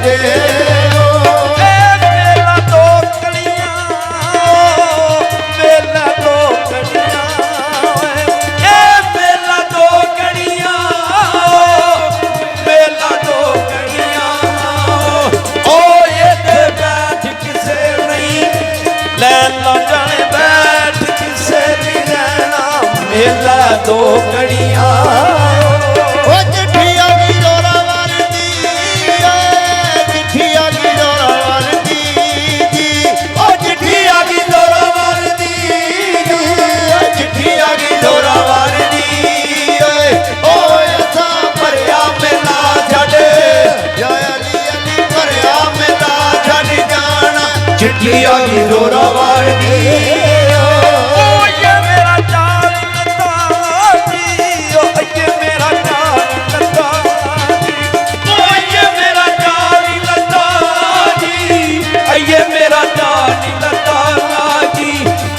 दे मेला दो कड़ियां मेला दो कड़ियां मेला दो कड़ियां मेला दो कड़ियां ओ ये ते बैठ किसे नहीं लैला जाने बैठ किसे नहीं रहना मेला दो कड़ियां चिट्ठी आ गई जोरा वारदी ओ ये मेरा चाल लता जी ओ ये मेरा चाल लता जी ओ ये मेरा चाल लता जी ये मेरा चाल लता जी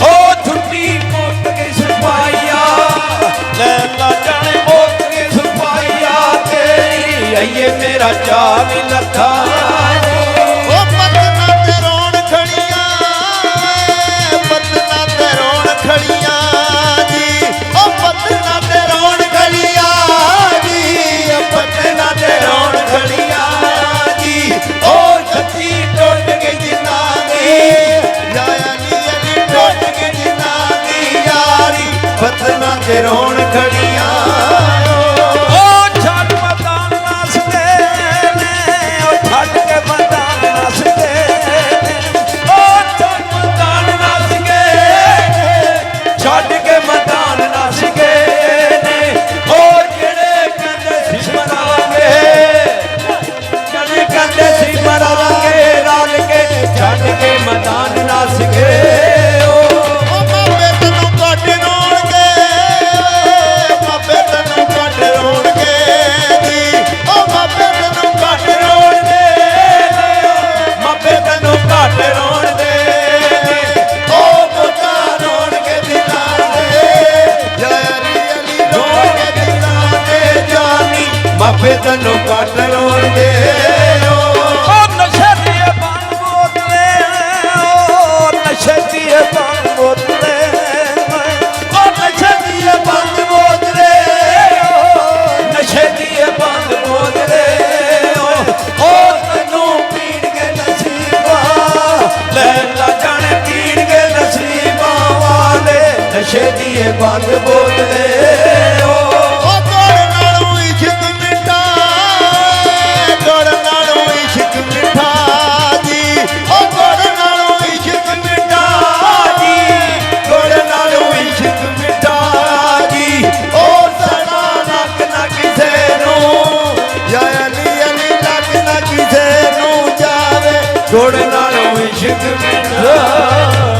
ओ छुट्टी मोट के सिपाहिया लैला जाने मोट के सिपाहिया तेरी ये मेरा चाल लता रोण खड़ियां ओ छट मैदान नस गए ओ छट के मैदान नस गए ओ छट मैदान नस गए छट के मैदान नस गए ओ जेड़े कहंदे सी मरांगे जेड़े कहंदे सी मरांगे रल के छट के मैदान नस गए माफे तनु काट रोण दे ओ नशे दिए बन बोतले ओ नशे दिए बन बोतले ओ नशे दिए बन बोतले नशे दिए बन बोतले ओ तनु पीड़ के नसीबा लैला जाने पीड़ के नसीबा वाले नशे दिए बन बोतले गुड़ नालों इश्क मिठा